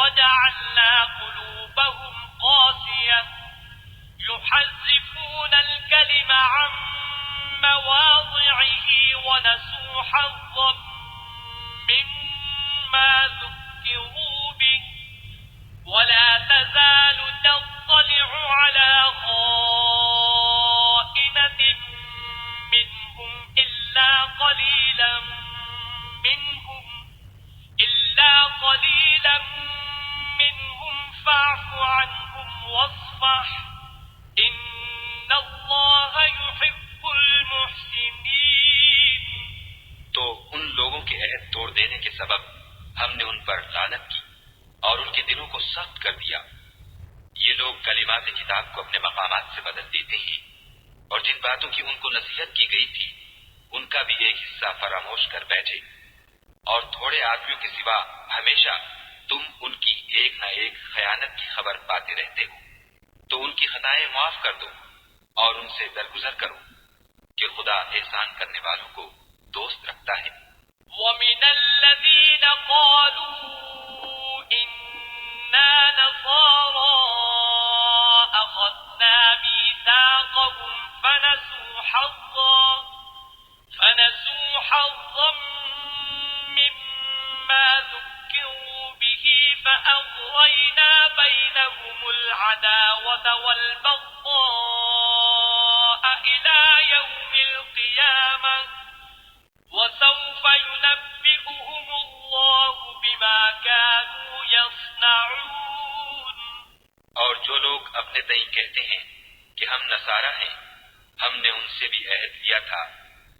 وجعلنا قلوبهم قاسية يحرفون الكلم عن مواضعه ونسوا حظا مما ذكروا به ولا تزال تطلع على خائنة منهم إلا قليلا منهم فاعف عنهم واصفح إن الله يحب المحسنين۔ تو ان لوگوں کے عہد توڑ دینے کے سبب ہم نے ان پر لعنت کی اور ان کے دلوں کو سخت کر دیا۔ یہ لوگ کلمات کتاب کو اپنے مقامات سے بدل دیتے ہیں اور جن باتوں کی ان کو نصیحت کی گئی تھی ان کا بھی ایک حصہ فراموش کر بیٹھے، اور تھوڑے آدمیوں کے سوا ہمیشہ تم ان کی ایک نہ ایک خیانت کی خبر پاتے رہتے ہو، تو ان کی خطائیں معاف کر دو اور ان سے درگزر کرو کہ خدا احسان کرنے والوں کو دوست رکھتا ہے۔ وَمِنَ الَّذِينَ قَالُوا إِنَّا نَصَارَىٰ أَخَذْنَا مِيثَاقَهُمْ فَنَسُوا حَظًّا مِّمَّا ذُكِّرُوا بِهِ فَأَغْرَيْنَا بَيْنَهُمُ الْعَدَاوَةَ وَالْبَغْضَاءَ إِلَىٰ يَوْمِ الْقِيَامَةِ وَسَوْفَ يُنَبِّئُهُمُ اللَّهُ بِمَا كَانُوا يَصْنَعُونَ۔ اور جو لوگ اپنے تئیں کہتے ہیں کہ ہم نصارہ ہیں، ہم نے ان سے بھی عہد لیا تھا،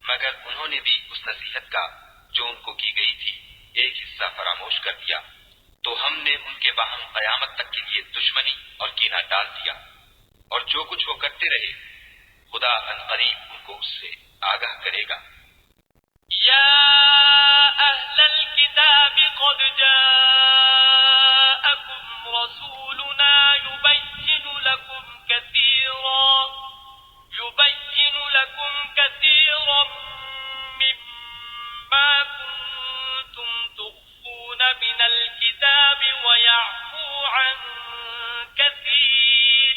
مگر انہوں نے بھی اس نصیحت کا جو ان کو کی گئی تھی ایک حصہ فراموش کر دیا، تو ہم نے ان کے باہم قیامت تک کے لیے دشمنی اور کینہ ڈال دیا، اور جو کچھ وہ کرتے رہے خدا عنقریب ان کو اس سے آگاہ کرے گا۔ یا اہل الکتاب قد جاءکم رسولنا يبين لكم كثيرا مما كنتم تخفون من الكتاب ويعفو عن كثير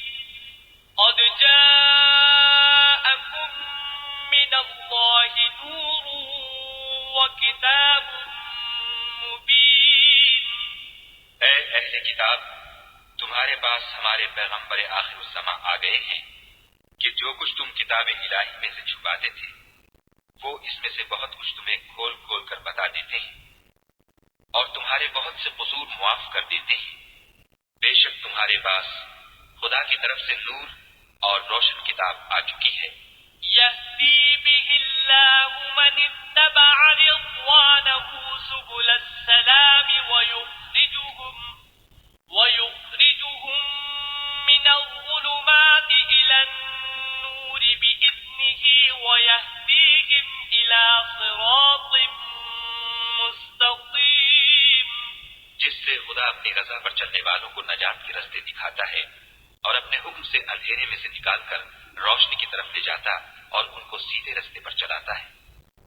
قد جاءكم من الله نور وكتاب مبين۔ اے اہل کتاب، تمہارے پاس ہمارے پیغمبر آخر الزماں آ گئے ہیں کہ جو کچھ تم کتاب الہی میں سے چھپاتے تھے وہ اس میں سے بہت کچھ تمہیں کھول کھول کر بتا دیتے ہیں اور تمہارے بہت سے قصور معاف کر دیتے ہیں۔ بے شک تمہارے پاس خدا کی طرف سے نور اور روشن کتاب آ چکی ہے۔ يهدي به الله من اتبع رضوانه سبل السلام ويخرجهم من الظلمات إلى النور بإذنه ويهديهم إلى صراط مستقيم۔ جس سے خدا اپنی رضا پر چلنے والوں کو نجات کے راستے دکھاتا ہے اور اپنے حکم سے اندھیرے میں سے نکال کر روشنی کی طرف لے جاتا اور ان کو سیدھے راستے پر چلاتا ہے۔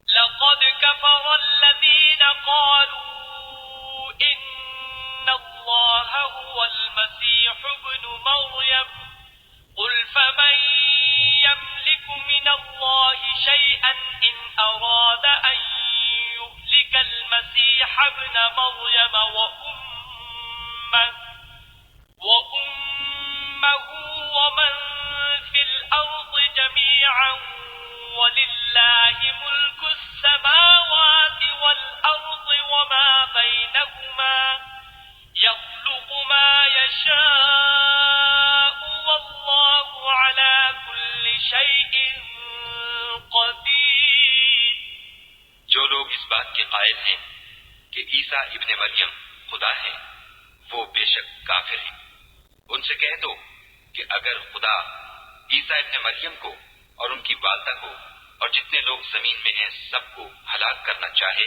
لقد كفر الذين قالوا إن الله هو المسيح ابن مريم قل فمن يملك من الله شيئا إن أراد أن يهلك المسيح ابن مريم وأمه ومن في الأرض جميعا ولله ملك السماوات والأرض وما بينهما يخلق ما يشاء والله على كل شيء قدير۔ جو لوگ اس بات کے قائل ہیں کہ عیسیٰ ابن مریم خدا ہے وہ بے شک کافر ہیں۔ ان سے کہہ دو کہ اگر خدا عیسیٰ ابن مریم کو اور ان کی والدہ کو اور جتنے لوگ زمین میں ہیں سب کو ہلاک کرنا چاہے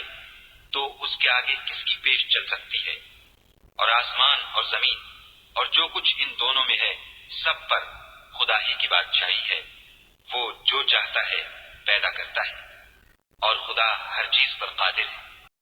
تو اس کے آگے کس کی پیش چل سکتی ہے؟ اور آسمان اور زمین اور جو کچھ ان دونوں میں ہے سب پر خدا ہی کی بادشاہی ہے۔ وہ جو چاہتا ہے پیدا کرتا ہے اور خدا ہر چیز پر قادر ہے۔